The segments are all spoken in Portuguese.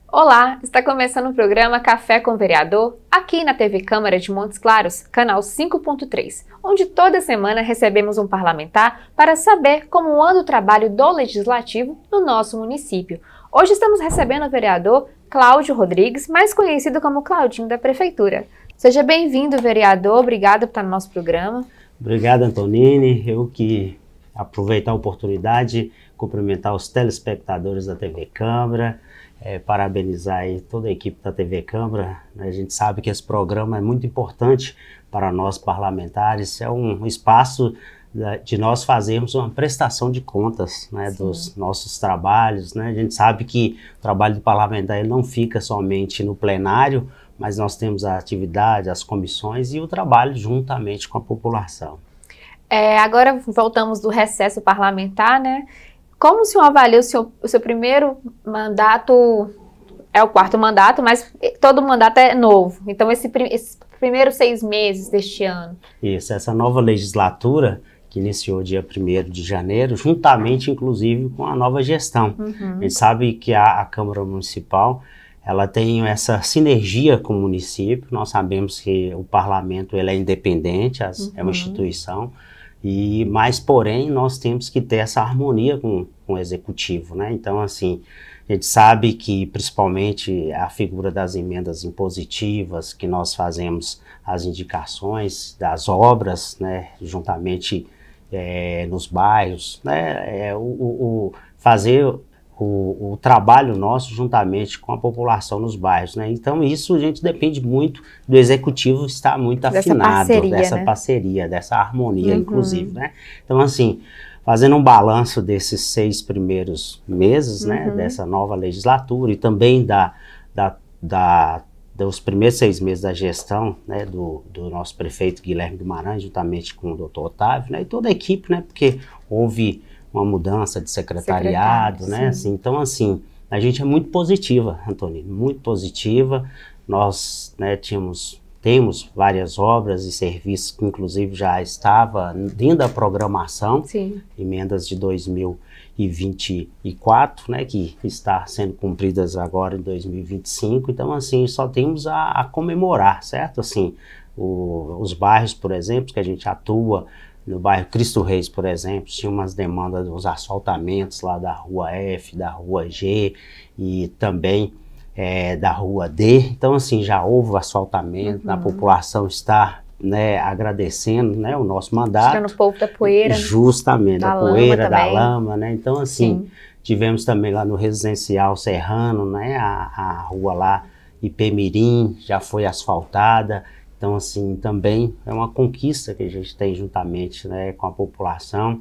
Olá, está começando o programa Café com Vereador, aqui na TV Câmara de Montes Claros, canal 5.3, onde toda semana recebemos um parlamentar para saber como anda o trabalho do Legislativo no nosso município. Hoje estamos recebendo o vereador Cláudio Rodrigues, mais conhecido como Claudinho da Prefeitura. Seja bem-vindo, vereador, obrigado por estar no nosso programa. Obrigado, Antonini. Eu que aproveitar a oportunidade, cumprimentar os telespectadores da TV Câmara, parabenizar aí toda a equipe da TV Câmara. A gente sabe que esse programa é muito importante para nós parlamentares, é um espaço de nós fazermos uma prestação de contas, né, dos nossos trabalhos, né? A gente sabe que o trabalho do parlamentar ele não fica somente no plenário, mas nós temos a atividade, as comissões e o trabalho juntamente com a população. Agora voltamos do recesso parlamentar, né? Como o senhor avalia o seu primeiro mandato? É o quarto mandato, mas todo mandato é novo. Então, esses primeiros 6 meses deste ano. Isso, essa nova legislatura, que iniciou dia 1º de janeiro, juntamente, inclusive, com a nova gestão. A gente sabe que a Câmara Municipal, ela tem essa sinergia com o município. Nós sabemos que o parlamento ele é independente, é uma instituição. Mas, porém, nós temos que ter essa harmonia com o executivo, né? Então, assim, a gente sabe que, principalmente, a figura das emendas impositivas, que nós fazemos as indicações das obras, né, juntamente nos bairros, né, fazer o trabalho nosso juntamente com a população nos bairros, né? Então isso a gente depende muito do executivo estar muito afinado dessa parceria, dessa harmonia, inclusive, né? Então assim, fazendo um balanço desses 6 primeiros meses, né, dessa nova legislatura e também dos primeiros 6 meses da gestão, né, do nosso prefeito Guilherme Guimarães, juntamente com o doutor Otávio, né, e toda a equipe, né, porque houve uma mudança de secretariado, né? Assim, então, assim, a gente é muito positiva, Antonino, muito positiva. Nós, né, temos várias obras e serviços que, inclusive, já estava dentro da programação, emendas de 2024, né, que está sendo cumpridas agora em 2025. Então, assim, só temos a comemorar, certo? Assim, os bairros, por exemplo, que a gente atua. No bairro Cristo Reis, por exemplo, tinha umas demandas dos asfaltamentos lá da Rua F, da Rua G e também da Rua D. Então, assim, já houve asfaltamento, a população está, né, agradecendo, né, o nosso mandato. Tirando o povo da poeira. Justamente, da poeira, da lama, né? Então, assim, tivemos também lá no Residencial Serrano, né, a rua lá Ipemirim já foi asfaltada. Então, assim, também é uma conquista que a gente tem juntamente, né, com a população.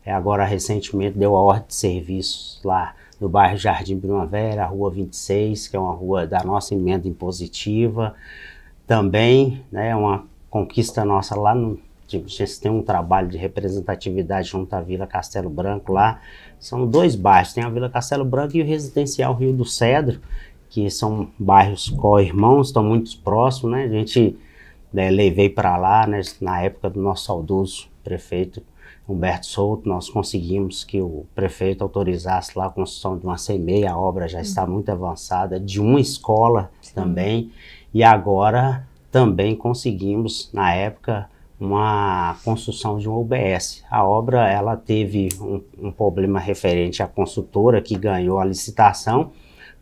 Agora, recentemente, deu a ordem de serviços lá no bairro Jardim Primavera, a Rua 26, que é uma rua da nossa emenda impositiva. Também, né, uma conquista nossa lá no... A gente tem um trabalho de representatividade junto à Vila Castelo Branco lá. São 2 bairros, tem a Vila Castelo Branco e o Residencial Rio do Cedro, que são bairros co-irmãos, estão muito próximos, né? A gente... levei para lá, né, na época do nosso saudoso prefeito Humberto Souto, nós conseguimos que o prefeito autorizasse lá a construção de uma CEMEI, a obra já está muito avançada, de uma escola também, e agora também conseguimos, na época, uma construção de um UBS. A obra, ela teve um problema referente à consultora que ganhou a licitação,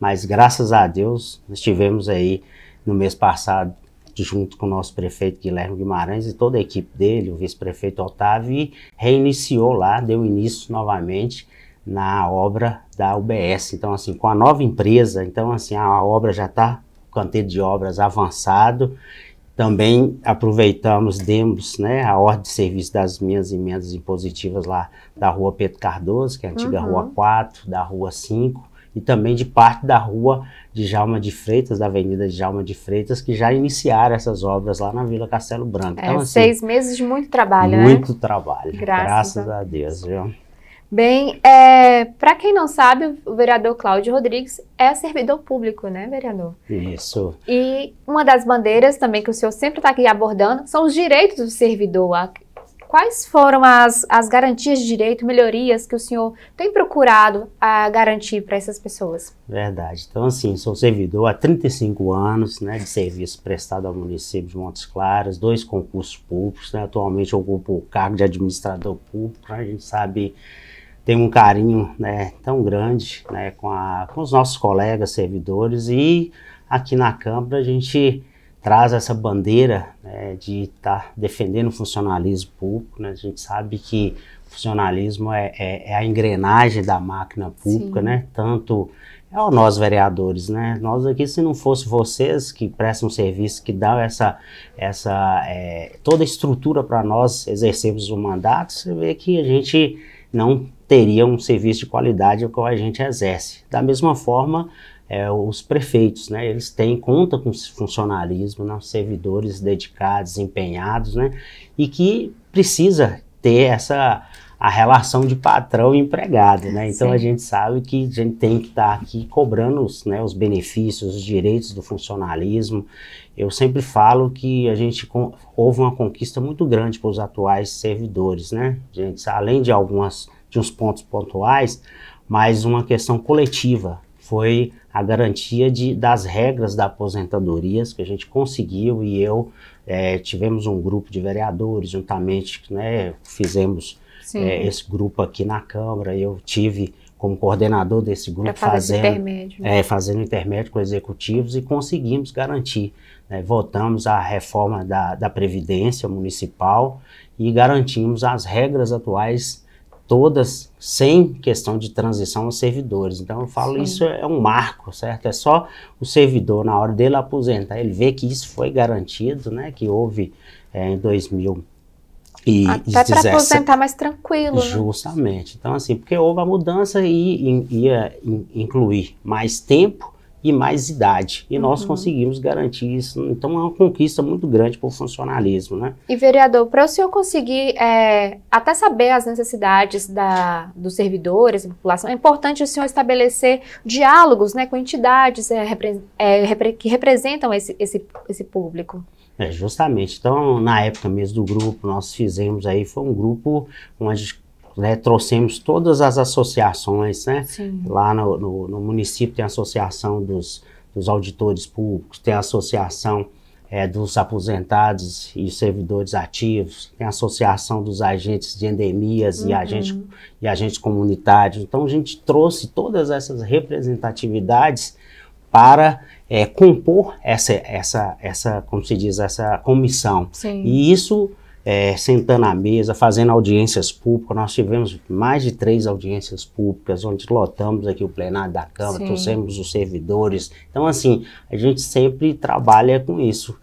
mas graças a Deus, nós tivemos aí no mês passado, junto com o nosso prefeito Guilherme Guimarães e toda a equipe dele, o vice-prefeito Otávio, e reiniciou lá, deu início novamente na obra da UBS. Então, assim, com a nova empresa, então, assim, a obra já está, o canteiro de obras avançado. Também aproveitamos, demos, né, a ordem de serviço das minhas emendas impositivas lá da Rua Pedro Cardoso, que é a antiga Rua 4, da Rua 5, e também de parte da Rua de Djalma de Freitas, da Avenida de Djalma de Freitas, que já iniciaram essas obras lá na Vila Castelo Branco. Então, assim, 6 meses de muito trabalho, muito trabalho, graças a Deus, viu? Bem, para quem não sabe, o vereador Cláudio Rodrigues é servidor público, né, vereador? Isso. E uma das bandeiras também que o senhor sempre está aqui abordando são os direitos do servidor, quais foram as garantias de direito, melhorias que o senhor tem procurado a garantir para essas pessoas? Verdade. Então, assim, sou servidor há 35 anos, né, de serviço prestado ao município de Montes Claros, 2 concursos públicos, né, atualmente ocupo o cargo de administrador público, né, a gente sabe, tem um carinho, né, tão grande, né, com os nossos colegas servidores, e aqui na Câmara a gente traz essa bandeira, né, de estar defendendo o funcionalismo público, né? A gente sabe que o funcionalismo é a engrenagem da máquina pública, sim, né? Tanto nós vereadores, né? Nós aqui, se não fosse vocês que prestam serviço, que dão toda a estrutura para nós exercermos o mandato, você vê que a gente não teria um serviço de qualidade que a gente exerce. Da mesma forma, os prefeitos, né, eles contam com funcionalismo, né, servidores dedicados, empenhados, né, e que precisa ter a relação de patrão e empregado, né, então sim, a gente sabe que a gente tem que estar aqui cobrando os benefícios, os direitos do funcionalismo. Eu sempre falo que houve uma conquista muito grande para os atuais servidores, né, gente, além de uns pontos pontuais, mas uma questão coletiva foi a garantia das regras da aposentadorias que a gente conseguiu, e tivemos um grupo de vereadores, juntamente, né, fizemos esse grupo aqui na Câmara. Eu tive como coordenador desse grupo fazendo intermédio com executivos, e conseguimos garantir, né, votamos a reforma da Previdência Municipal e garantimos as regras atuais todas, sem questão de transição aos servidores. Então eu falo, sim, isso é um marco, certo? É só o servidor, na hora dele aposentar, ele vê que isso foi garantido, né? Que houve em 2017. Até para aposentar mais tranquilo, justamente. Né? Então, assim, porque houve a mudança e ia incluir mais tempo e mais idade. E nós conseguimos garantir isso. Então, é uma conquista muito grande para o funcionalismo, né? E, vereador, para o senhor conseguir até saber as necessidades dos servidores, da população, é importante o senhor estabelecer diálogos, né, com entidades que representam esse público. Justamente. Então, na época mesmo do grupo, nós fizemos aí, foi um grupo onde trouxemos todas as associações, né? Sim. Lá no município tem a associação dos auditores públicos, tem a associação dos aposentados e servidores ativos, tem a associação dos agentes de endemias e agentes comunitários. Então a gente trouxe todas essas representatividades para compor como se diz, essa comissão. Sim. E isso sentando à mesa, fazendo audiências públicas. Nós tivemos mais de 3 audiências públicas, onde lotamos aqui o plenário da Câmara, trouxemos os servidores. Então, assim, a gente sempre trabalha com isso,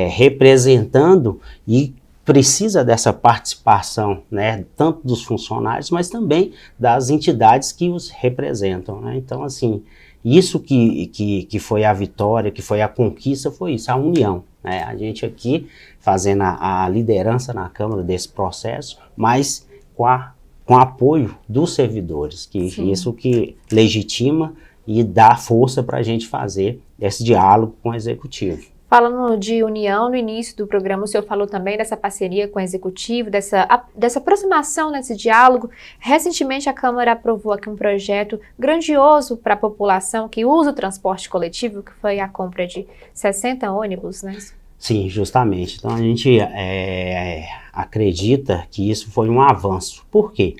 representando, e precisa dessa participação, né, tanto dos funcionários, mas também das entidades que os representam, né? Então, assim, isso que foi a vitória, que foi a conquista, foi isso, a união, né? A gente aqui fazendo a liderança na Câmara desse processo, mas com apoio dos servidores, que isso que legitima e dá força para a gente fazer esse diálogo com o Executivo. Falando de união, no início do programa o senhor falou também dessa parceria com o Executivo, dessa aproximação nesse diálogo. Recentemente a Câmara aprovou aqui um projeto grandioso para a população que usa o transporte coletivo, que foi a compra de 60 ônibus, né? Sim, justamente. Então a gente acredita que isso foi um avanço. Por quê?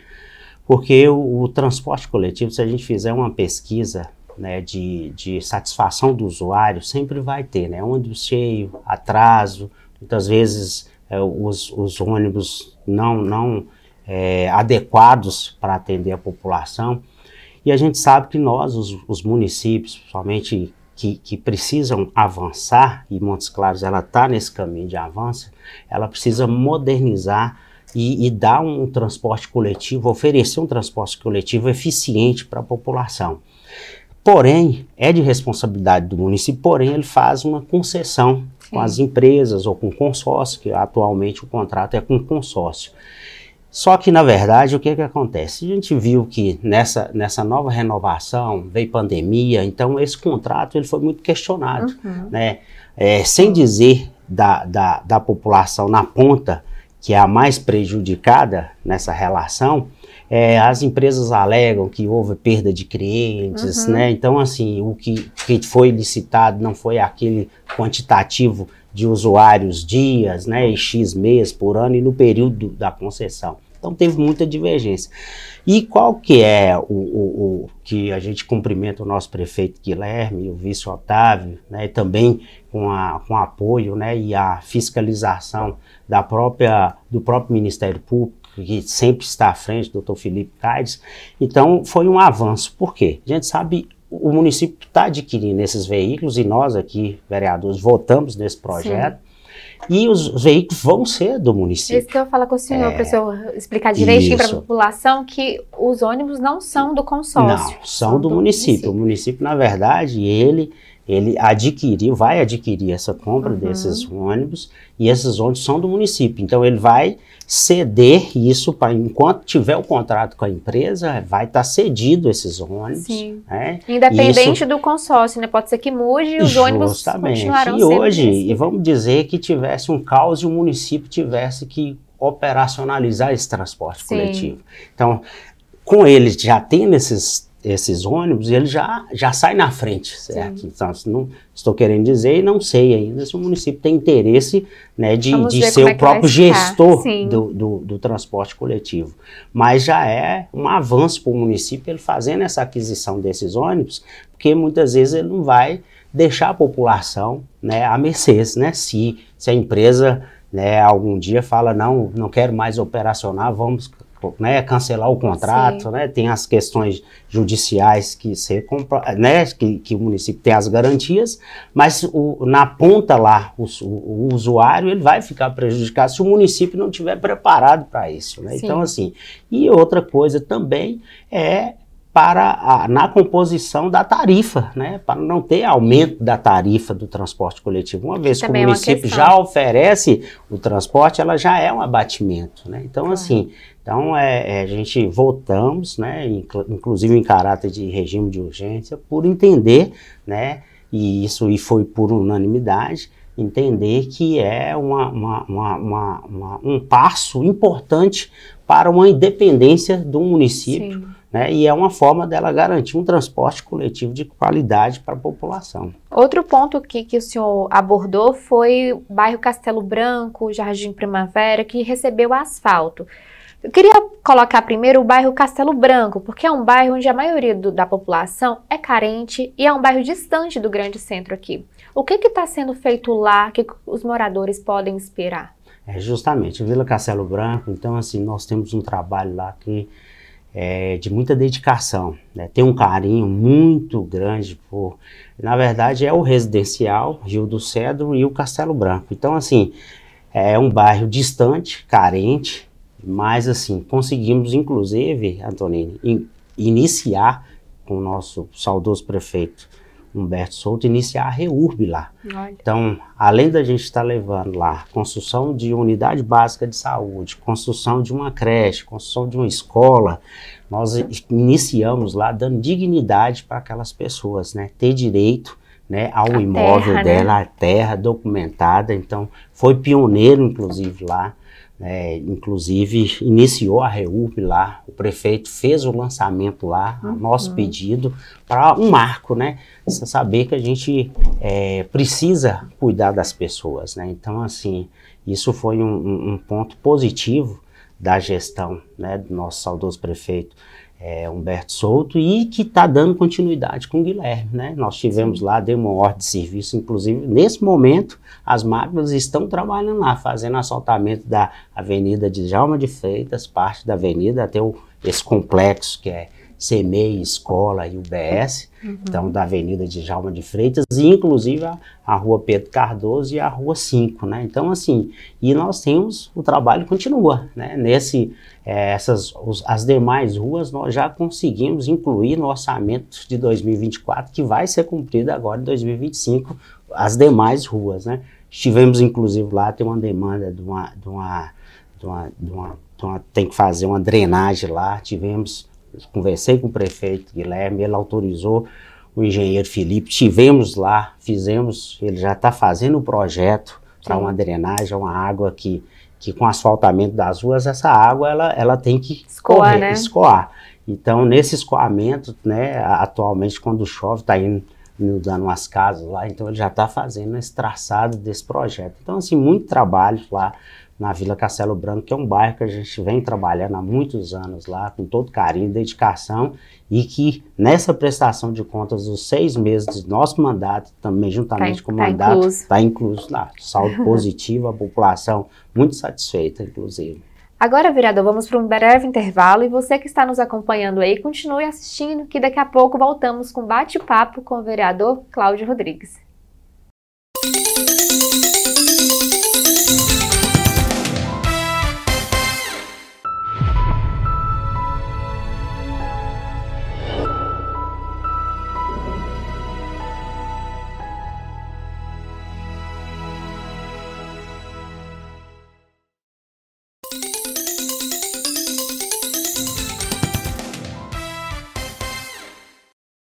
Porque o transporte coletivo, se a gente fizer uma pesquisa, né, de satisfação do usuário, sempre vai ter, né, ônibus cheio, atraso, muitas vezes os ônibus não adequados para atender a população. E a gente sabe que nós, os municípios, principalmente que precisam avançar, e Montes Claros ela está nesse caminho de avanço, ela precisa modernizar e dar um transporte coletivo, oferecer um transporte coletivo eficiente para a população. Porém, é de responsabilidade do município, porém ele faz uma concessão com as empresas ou com consórcio, que atualmente o contrato é com consórcio. Só que, na verdade, o que acontece? A gente viu que nessa nova renovação veio pandemia, então esse contrato ele foi muito questionado, né? Sem dizer da população na ponta que é a mais prejudicada nessa relação, as empresas alegam que houve perda de clientes, né? Então, assim, o que foi licitado não foi aquele quantitativo de usuários dias, né? E X meses por ano e no período da concessão. Então, teve muita divergência. E qual que é o que a gente cumprimenta o nosso prefeito Guilherme e o vice Otávio, né? E também com apoio, né? E a fiscalização do próprio Ministério Público, que sempre está à frente, doutor Felipe Caides. Então, foi um avanço. Por quê? A gente sabe, o município está adquirindo esses veículos e nós aqui, vereadores, votamos nesse projeto. Sim. E os veículos vão ser do município. Isso que eu vou falar com o senhor, para o senhor explicar direitinho para a população que os ônibus não são do consórcio. Não, são do município. O município, na verdade, ele vai adquirir essa compra desses ônibus, e esses ônibus são do município. Então, ele vai ceder isso, enquanto tiver o contrato com a empresa, vai estar cedido esses ônibus. Sim. Né? Independente do consórcio, né? Pode ser que mude e os ônibus continuarão sempre. E hoje, e vamos dizer que tivesse um caos e o município tivesse que operacionalizar esse transporte coletivo. Então, com eles já tendo esses ônibus, ele já sai na frente, certo? Sim. Então, não estou querendo dizer e não sei ainda se o município tem interesse, né, de ser o próprio gestor do transporte coletivo. Mas já é um avanço para o município ele fazendo essa aquisição desses ônibus, porque muitas vezes ele não vai deixar a população, né, à mercê, né? Se a empresa, né, algum dia fala, não quero mais operacionar, vamos, né, cancelar o contrato, né, tem as questões judiciais que o município tem as garantias, mas na ponta lá, o usuário ele vai ficar prejudicado se o município não estiver preparado para isso, né? Então, assim, e outra coisa também é na composição da tarifa, né, para não ter aumento da tarifa do transporte coletivo. Uma vez que o município já oferece o transporte, ela já é um abatimento, né? Então, assim, a gente votamos, né, inclusive em caráter de regime de urgência, por entender, né, e foi por unanimidade, entender que é um passo importante para uma independência do município. Sim. Né, e é uma forma dela garantir um transporte coletivo de qualidade para a população. Outro ponto que o senhor abordou foi o bairro Castelo Branco, Jardim Primavera, que recebeu asfalto. Eu queria colocar primeiro o bairro Castelo Branco, porque é um bairro onde a maioria da população é carente e é um bairro distante do grande centro aqui. O que está sendo feito lá, que os moradores podem esperar? Justamente, Vila Castelo Branco, então assim, nós temos um trabalho lá que de muita dedicação, né? Tem um carinho muito grande na verdade é o residencial, Rio do Cedro e o Castelo Branco. Então assim, é um bairro distante, carente, mas assim, conseguimos inclusive, Antonini, iniciar com o nosso saudoso prefeito Humberto Souto, iniciar a REURB lá. Olha. Então, além da gente estar levando lá construção de unidade básica de saúde, construção de uma creche, construção de uma escola, nós iniciamos lá dando dignidade para aquelas pessoas, né? Ter direito, né, ao imóvel dela, a terra documentada. Então, foi pioneiro, inclusive, lá. Inclusive iniciou a REURB lá, o prefeito fez o lançamento lá, a nosso pedido, para um marco, né? Você saber que a gente precisa cuidar das pessoas, né? Então, assim, isso foi um ponto positivo da gestão, né, do nosso saudoso prefeito Humberto Souto, e que está dando continuidade com o Guilherme, né? Nós tivemos lá, deu uma ordem de serviço, inclusive nesse momento as máquinas estão trabalhando lá, fazendo asfaltamento da Avenida Djalma de Freitas, parte da avenida até esse complexo que é CEMEI, Escola e UBS, então da Avenida Djalma de Freitas, e inclusive a Rua Pedro Cardoso e a Rua 5, né? Então assim, e nós temos, o trabalho continua, né? As demais ruas nós já conseguimos incluir no orçamento de 2024, que vai ser cumprido agora em 2025, as demais ruas, né? Estivemos inclusive lá, tem uma demanda tem que fazer uma drenagem lá, conversei com o prefeito Guilherme, ele autorizou o engenheiro Felipe, estivemos lá, ele já está fazendo o projeto para uma drenagem, uma água que que com o asfaltamento das ruas, essa água ela tem que escoar, né? Escoar. Então, nesse escoamento, né, atualmente, quando chove, está inundando umas casas lá, então ele já está fazendo esse traçado desse projeto. Então, assim, muito trabalho lá na Vila Castelo Branco, que é um bairro que a gente vem trabalhando há muitos anos lá, com todo carinho, dedicação, e que nessa prestação de contas dos 6 meses do nosso mandato, também juntamente com o mandato, está incluso lá. Saldo positivo, a população muito satisfeita, inclusive. Agora, vereador, vamos para um breve intervalo e você que está nos acompanhando aí, continue assistindo, que daqui a pouco voltamos com bate-papo com o vereador Cláudio Rodrigues.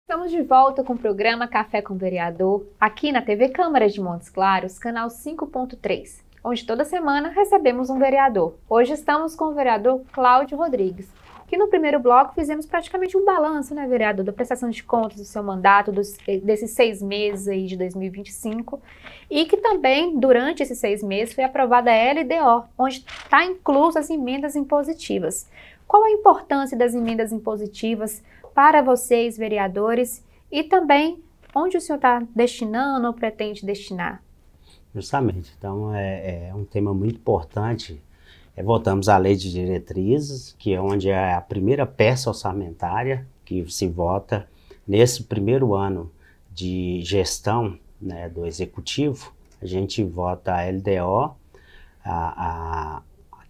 Estamos de volta com o programa Café com Vereador, aqui na TV Câmara de Montes Claros, canal 5.3, onde toda semana recebemos um vereador. Hoje estamos com o vereador Cláudio Rodrigues, que no primeiro bloco fizemos praticamente um balanço, né, vereador, da prestação de contas do seu mandato, desses 6 meses aí de 2025, e que também, durante esses 6 meses, foi aprovada a LDO, onde está incluso as emendas impositivas. Qual a importância das emendas impositivas para vocês, vereadores, e também onde o senhor está destinando ou pretende destinar? Justamente, então é um tema muito importante. Votamos a Lei de Diretrizes, que é onde é a primeira peça orçamentária que se vota nesse primeiro ano de gestão, né, do Executivo. A gente vota a LDO,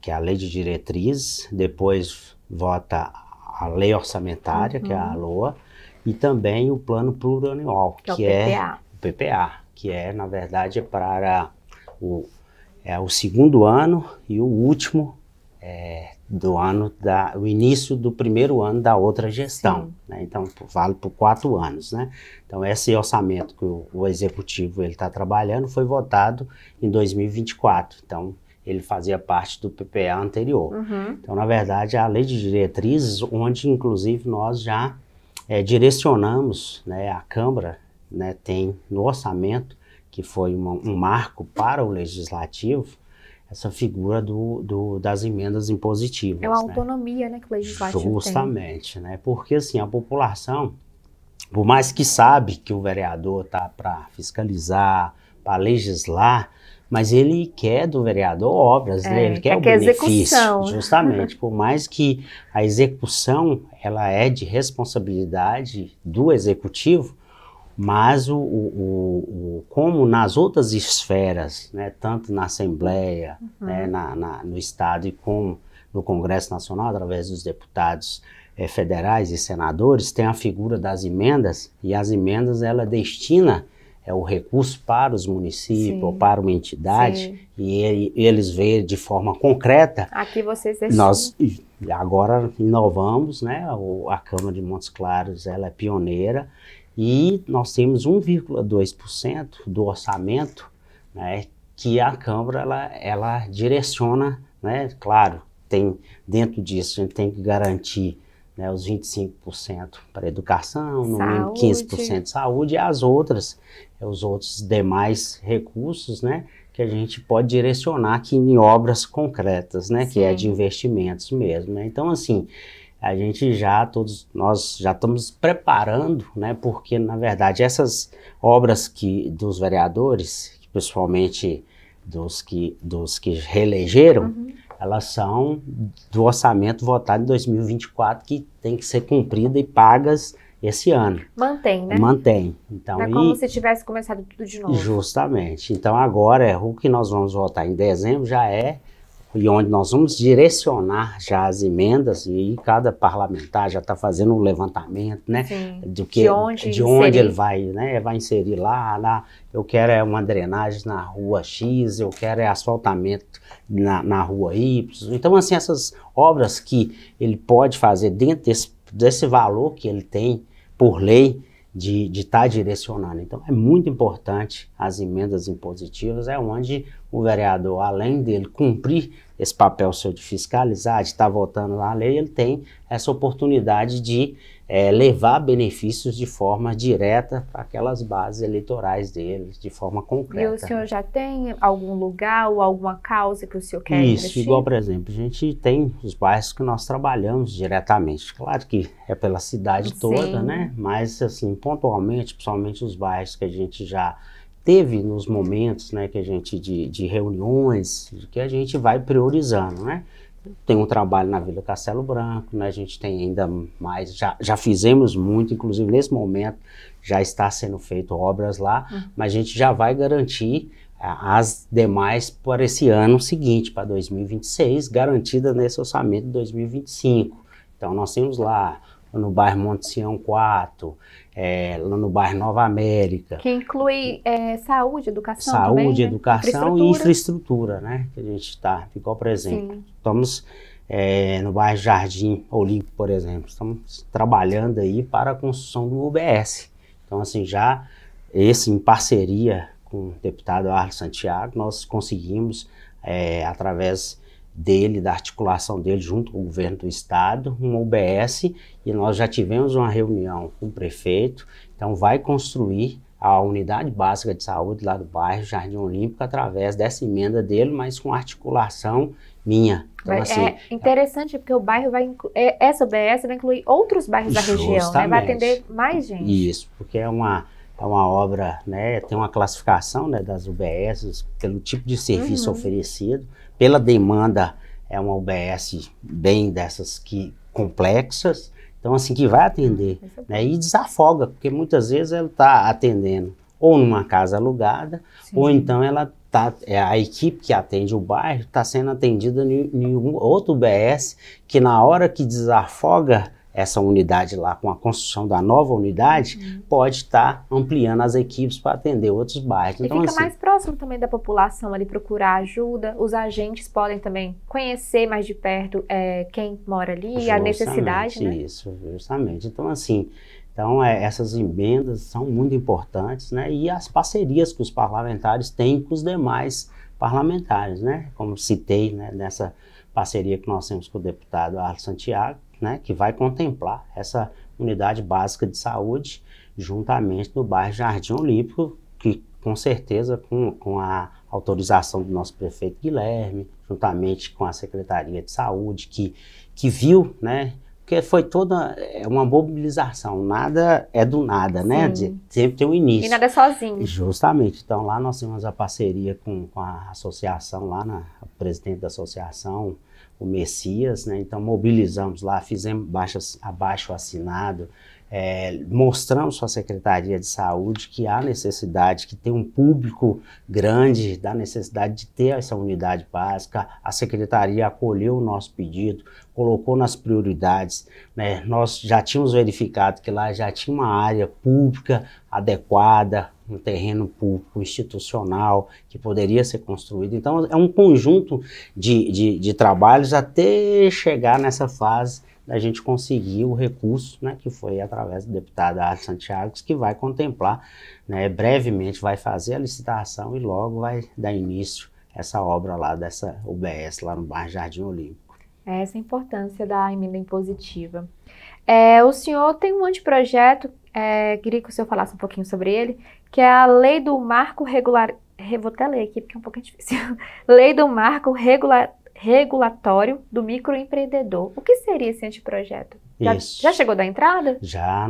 que é a Lei de Diretrizes, depois vota a Lei Orçamentária, que é a LOA, e também o Plano Plurianual, que é o PPA, que é, na verdade, para o segundo ano e o último do ano, o início do primeiro ano da outra gestão, né? Então, vale por 4 anos, né? Então, esse orçamento que o Executivo está trabalhando foi votado em 2024, então ele fazia parte do PPA anterior. Então, na verdade, a Lei de Diretrizes, onde, inclusive, nós já direcionamos, né, a Câmara, né, tem no orçamento, que foi um marco para o Legislativo, essa figura das emendas impositivas. É uma autonomia, né, que o Legislativo tem. Justamente, né, porque assim, a população, por mais que sabe que o vereador está para fiscalizar, para legislar, mas ele quer do vereador obras, né? Ele quer o benefício, execução. Justamente, por mais que a execução ela é de responsabilidade do Executivo, mas como nas outras esferas, né, tanto na Assembleia, né, no Estado e como no Congresso Nacional, através dos deputados federais e senadores, tem a figura das emendas, e as emendas ela destina o recurso para os municípios ou para uma entidade, e eles veem de forma concreta. Aqui vocês nós agora inovamos, né? A Câmara de Montes Claros ela é pioneira, e nós temos 1,2% do orçamento, né, que a Câmara ela direciona, né? Claro, tem dentro disso a gente tem que garantir, né, os 25% para educação, no mínimo 15% de saúde, e os outros demais recursos, né, que a gente pode direcionar aqui em obras concretas, né, que é de investimentos mesmo, né? Então, assim, nós já estamos preparando, né, porque, na verdade, essas obras dos vereadores, principalmente dos que reelegeram, elas são do orçamento votado em 2024, que tem que ser cumprida e pagas esse ano. Mantém, né? Mantém. Então, é como se tivesse começado tudo de novo. Justamente. Então, agora, o que nós vamos votar em dezembro já e onde nós vamos direcionar já as emendas, e cada parlamentar já está fazendo um levantamento, né? De onde ele vai, né? Vai inserir lá, eu quero uma drenagem na rua X, eu quero asfaltamento na rua Y. Então, assim, essas obras que ele pode fazer dentro desse valor que ele tem por lei, de estar direcionando. Então, é muito importante as emendas impositivas, é onde o vereador, além dele cumprir esse papel seu de fiscalizar, de estar votando na lei, ele tem essa oportunidade de levar benefícios de forma direta para aquelas bases eleitorais deles, de forma concreta. E o senhor já tem algum lugar ou alguma causa que o senhor quer Isso, investir? igual, por exemplo, a gente tem os bairros que nós trabalhamos diretamente. Claro que é pela cidade toda, né? Mas, assim, pontualmente, principalmente os bairros que a gente já teve nos momentos, né, que a gente de reuniões, que a gente vai priorizando, né? Tem um trabalho na Vila Castelo Branco, né? A gente tem ainda mais, já fizemos muito, inclusive nesse momento já está sendo feito obras lá, mas a gente já vai garantir as demais para esse ano seguinte, para 2026, garantida nesse orçamento de 2025. Então nós temos lá no bairro Monte Sião 4, lá no bairro Nova América. Que inclui saúde, educação também, né? Educação e infraestrutura, né? Que a gente está, igual por exemplo, sim, estamos no bairro Jardim Olímpico, por exemplo, estamos trabalhando aí para a construção do UBS. Então, assim, já em parceria com o deputado Arlen Santiago, nós conseguimos, através dele, da articulação dele junto com o governo do estado, um UBS, e nós já tivemos uma reunião com o prefeito, então vai construir a unidade básica de saúde lá do bairro Jardim Olímpico através dessa emenda dele, mas com articulação minha. Então, assim, é interessante porque o bairro essa UBS vai incluir outros bairros da região, né? Vai atender mais gente. Isso, porque é uma obra, né, tem uma classificação, né, das UBSs pelo tipo de serviço oferecido, pela demanda, é uma UBS bem dessas complexas, então assim, que vai atender, né, e desafoga, porque muitas vezes ela está atendendo ou numa casa alugada, sim, ou então ela a equipe que atende o bairro está sendo atendida em outro UBS, que na hora que desafoga essa unidade lá, com a construção da nova unidade, pode estar ampliando as equipes para atender outros bairros. Então, fica assim, mais próximo também da população ali, procurar ajuda, os agentes podem também conhecer mais de perto quem mora ali, a necessidade, né? Isso, justamente. Então, assim, essas emendas são muito importantes, né? E as parcerias que os parlamentares têm com os demais parlamentares, né? Como citei, né, nessa parceria que nós temos com o deputado Arlen Santiago, né, que vai contemplar essa unidade básica de saúde juntamente no bairro Jardim Olímpico, que com certeza com a autorização do nosso prefeito Guilherme, juntamente com a Secretaria de Saúde, que viu, né, porque foi toda uma mobilização, nada é do nada, né, sempre tem um início. E nada é sozinho. Justamente, então lá nós temos a parceria com a associação, lá o presidente da associação, o Messias, né? Então mobilizamos lá, fizemos abaixo assinado, mostramos para a Secretaria de Saúde que há necessidade, que tem um público grande, da necessidade de ter essa unidade básica. A Secretaria acolheu o nosso pedido, colocou nas prioridades, né? Nós já tínhamos verificado que lá já tinha uma área pública adequada, um terreno público institucional que poderia ser construído. Então é um conjunto de trabalhos até chegar nessa fase da gente conseguir o recurso, né, que foi através do deputado Arlen Santiago, que vai contemplar, né, brevemente vai fazer a licitação e logo vai dar início a essa obra lá dessa UBS lá no bairro Jardim Olímpico. Essa é a importância da emenda impositiva. O senhor tem um anteprojeto, queria que o senhor falasse um pouquinho sobre ele, que é a Lei do Marco vou até ler aqui porque é um pouquinho difícil. Lei do Marco Regulatório do Microempreendedor. O que seria esse anteprojeto? Já chegou da entrada? Já,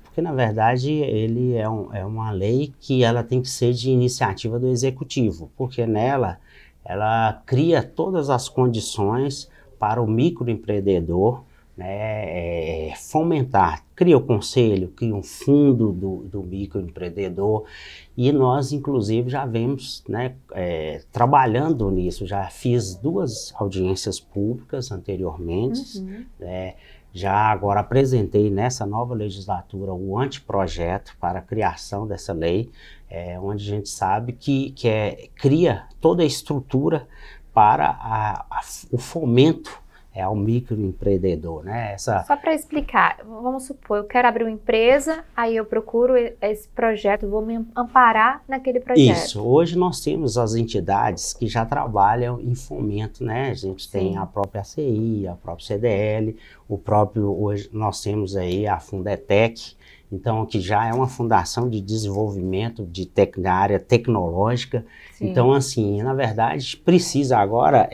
porque na verdade ele é uma lei que ela tem que ser de iniciativa do Executivo, porque nela ela cria todas as condições para o microempreendedor, né, fomentar, cria o conselho, cria um fundo do microempreendedor, e nós inclusive já vemos, né, trabalhando nisso, já fiz 2 audiências públicas anteriormente, já agora apresentei nessa nova legislatura o anteprojeto para a criação dessa lei, onde a gente sabe que cria toda a estrutura para o fomento ao microempreendedor, né? Só para explicar, vamos supor, eu quero abrir uma empresa, aí eu procuro esse projeto, vou me amparar naquele projeto. Isso, hoje nós temos as entidades que já trabalham em fomento, né? A gente tem a própria ACI, a própria CDL, hoje nós temos aí a Fundetec, então que já é uma fundação de desenvolvimento na área tecnológica. Sim. Então assim, na verdade, precisa agora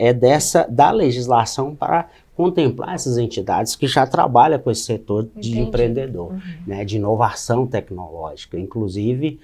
da legislação para contemplar essas entidades que já trabalham com esse setor de empreendedor, né, de inovação tecnológica. Inclusive,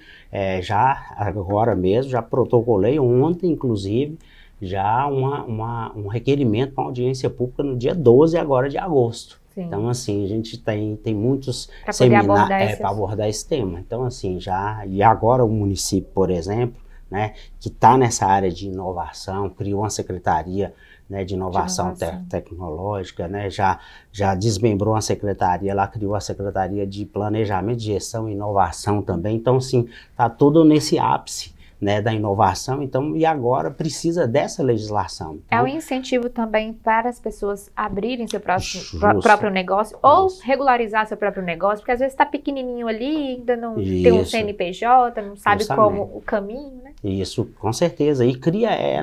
já agora mesmo, já protocolei ontem, inclusive, já um requerimento para audiência pública no dia 12 agora de agosto. Sim. Então, assim, a gente tem muitos seminários para abordar esse tema. Então, assim, e agora o município, por exemplo, né, que está nessa área de inovação, criou uma secretaria, né, de inovação tecnológica, né, já desmembrou uma secretaria, lá criou a Secretaria de Planejamento, Gestão e Inovação também. Então, assim, está tudo nesse ápice, né, da inovação, então, e agora precisa dessa legislação. Então, é um incentivo também para as pessoas abrirem seu próprio negócio, ou regularizar seu próprio negócio, porque às vezes está pequenininho ali, ainda não tem um CNPJ, não sabe como o caminho, né? Isso, com certeza, e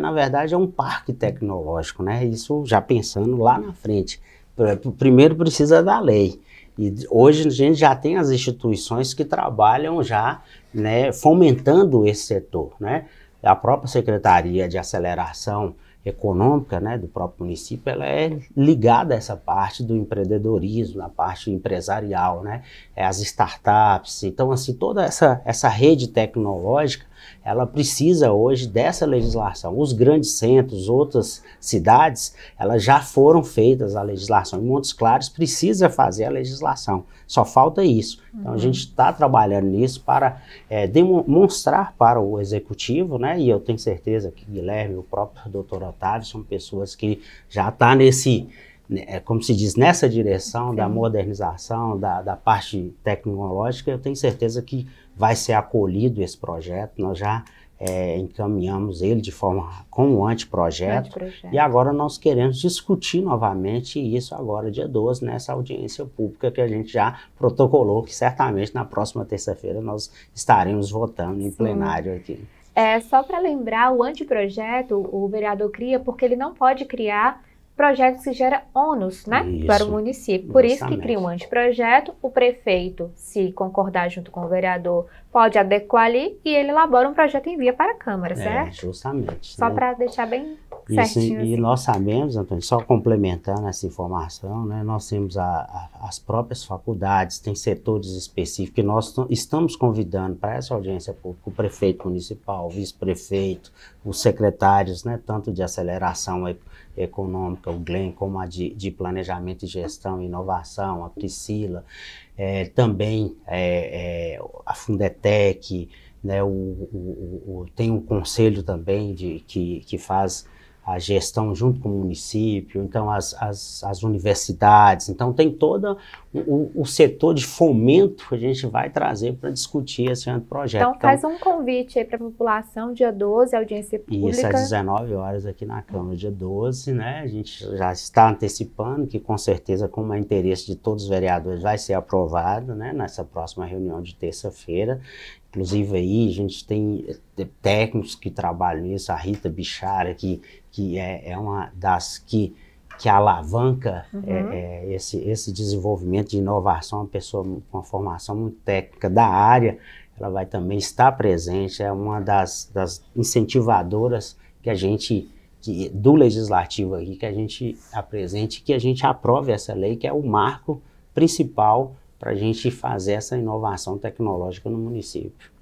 na verdade, é um parque tecnológico, né, isso já pensando lá na frente. Primeiro precisa da lei. E hoje a gente já tem as instituições que trabalham já, né, fomentando esse setor, né? A própria Secretaria de Aceleração Econômica, né, do próprio município, ela é ligada a essa parte do empreendedorismo, a parte empresarial, né? As startups. Então, assim, toda essa rede tecnológica, ela precisa hoje dessa legislação. Os grandes centros, outras cidades, elas já foram feitas a legislação. Em Montes Claros precisa fazer a legislação. Só falta isso. Então a gente está trabalhando nisso para demonstrar para o executivo, né? E eu tenho certeza que Guilherme, o próprio doutor Otávio, são pessoas que já estão como se diz, nessa direção da modernização, da parte tecnológica. Eu tenho certeza que vai ser acolhido esse projeto. Nós já encaminhamos ele de forma como anteprojeto, e agora nós queremos discutir novamente isso agora, dia 12, nessa audiência pública que a gente já protocolou, que certamente na próxima terça-feira nós estaremos votando em plenário aqui. Só para lembrar, o anteprojeto o vereador cria porque ele não pode criar projetos que geram ônus, né, para o município. Por isso que cria um anteprojeto, o prefeito, se concordar junto com o vereador, pode adequar ali e ele elabora um projeto e envia para a Câmara, certo? Justamente. Só para deixar bem certinho. E nós sabemos, Antônio, só complementando essa informação, né, nós temos as próprias faculdades, tem setores específicos que nós estamos convidando para essa audiência pública, o prefeito municipal, o vice-prefeito, os secretários, né, tanto de aceleração econômica, o Glenn, como a de planejamento e gestão e inovação, a Priscila, também a Fundetec, né, tem um conselho também que faz a gestão junto com o município, então as universidades, então tem todo o setor de fomento que a gente vai trazer para discutir esse anteprojeto. Então faz um convite aí para a população, dia 12, audiência pública. Isso, às 19 horas aqui na Câmara, dia 12, né, a gente já está antecipando que com certeza, como é interesse de todos os vereadores, vai ser aprovado, né, nessa próxima reunião de terça-feira. Inclusive aí a gente tem técnicos que trabalham nisso, a Rita Bichara, que é uma das que alavanca esse desenvolvimento de inovação, uma pessoa com uma formação muito técnica da área, ela vai também estar presente, é uma das incentivadoras que a gente, do legislativo aqui, que a gente apresente, que a gente aprove essa lei, que é o marco principal para a gente fazer essa inovação tecnológica no município.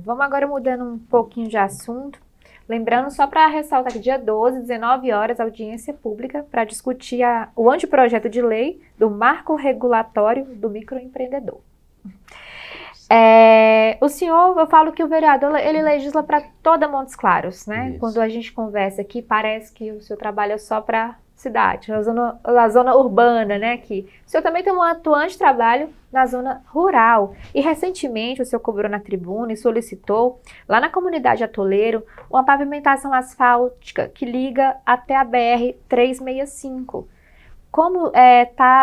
Vamos agora mudando um pouquinho de assunto. Lembrando, só para ressaltar que dia 12, 19 horas, audiência pública para discutir o anteprojeto de lei do marco regulatório do microempreendedor. O senhor, eu falo que o vereador, ele legisla para toda Montes Claros, né? Isso. Quando a gente conversa aqui, parece que o senhor trabalha só para cidade, na zona urbana, né? Que o senhor também tem um atuante trabalho na zona rural. E recentemente o senhor cobrou na tribuna e solicitou, lá na comunidade Atoleiro, uma pavimentação asfáltica que liga até a BR-365. Como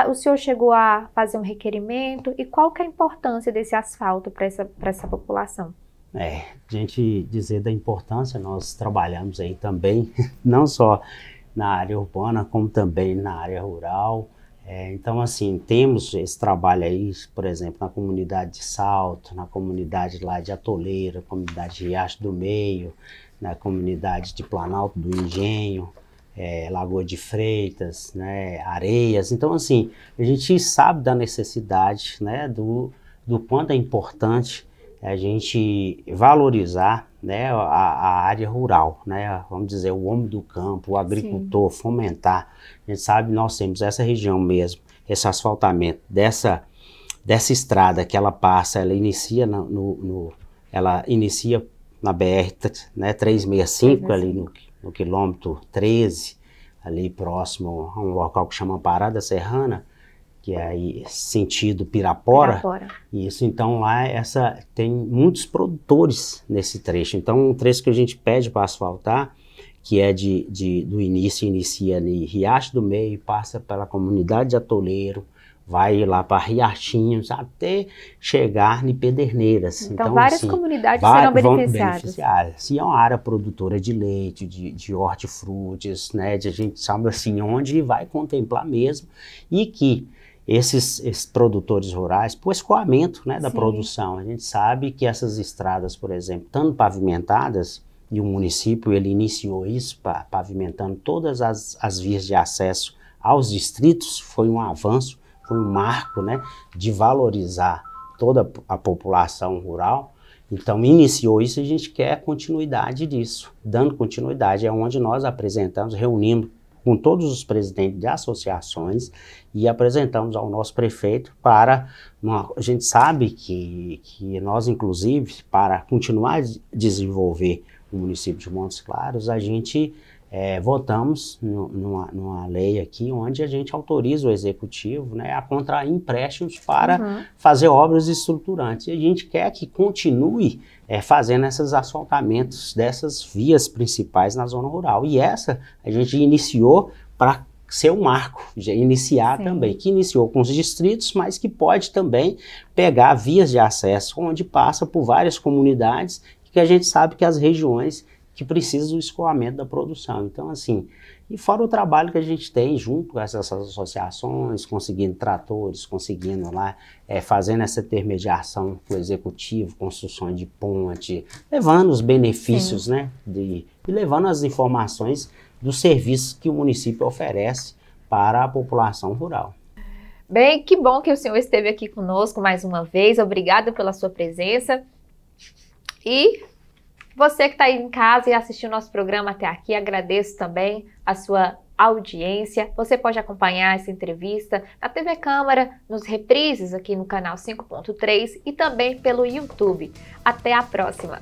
o senhor chegou a fazer um requerimento e qual que é a importância desse asfalto para essa população? A gente dizer da importância, nós trabalhamos aí também, não só na área urbana, como também na área rural. Então, assim, temos esse trabalho aí, por exemplo, na comunidade de Salto, na comunidade lá de Atoleiro, comunidade de Riacho do Meio, na comunidade de Planalto do Engenho, Lagoa de Freitas, né, Areias. Então, assim, a gente sabe da necessidade, né, do quanto é importante a gente valorizar, né, a área rural, né, vamos dizer, o homem do campo, o agricultor, sim, fomentar. A gente sabe, nós temos essa região mesmo, esse asfaltamento dessa estrada que ela passa, ela inicia na BR, né, 365, ali no quilômetro 13, ali próximo a um local que chama Parada Serrana, que é aí sentido Pirapora. Isso, então lá tem muitos produtores nesse trecho. Então um trecho que a gente pede para asfaltar, que é do início, inicia ali Riacho do Meio, passa pela comunidade de Atoleiro, vai lá para Riachinhos, até chegar em Pederneiras. Então várias assim, comunidades serão beneficiadas. E é uma área produtora de leite, de hortifrutis, né, a gente sabe assim, onde vai contemplar mesmo, e que esses produtores rurais, para o escoamento, né, da produção. A gente sabe que essas estradas, por exemplo, estando pavimentadas, e o município ele iniciou isso, pavimentando todas as vias de acesso aos distritos, foi um avanço, foi um marco, né, de valorizar toda a população rural. Então iniciou isso e a gente quer continuidade disso. Dando continuidade é onde nós apresentamos, reunimos com todos os presidentes de associações e apresentamos ao nosso prefeito para... A gente sabe que nós, inclusive, para continuar a desenvolver o município de Montes Claros, a gente votamos numa lei aqui onde a gente autoriza o executivo, né, a contrair empréstimos para fazer obras estruturantes. E a gente quer que continue fazendo esses asfaltamentos dessas vias principais na zona rural. E essa a gente iniciou para ser um marco, iniciar também, que iniciou com os distritos, mas que pode também pegar vias de acesso onde passa por várias comunidades, que a gente sabe que as regiões que precisam do escoamento da produção. Então, assim, e fora o trabalho que a gente tem junto com essas associações, conseguindo tratores, conseguindo lá, fazendo essa intermediação com o executivo, construção de ponte, levando os benefícios, né, e levando as informações dos serviços que o município oferece para a população rural. Bem, que bom que o senhor esteve aqui conosco mais uma vez. Obrigada pela sua presença. E você que está aí em casa e assistiu nosso programa até aqui, agradeço também a sua audiência. Você pode acompanhar essa entrevista na TV Câmara, nos reprises aqui no canal 5.3 e também pelo YouTube. Até a próxima!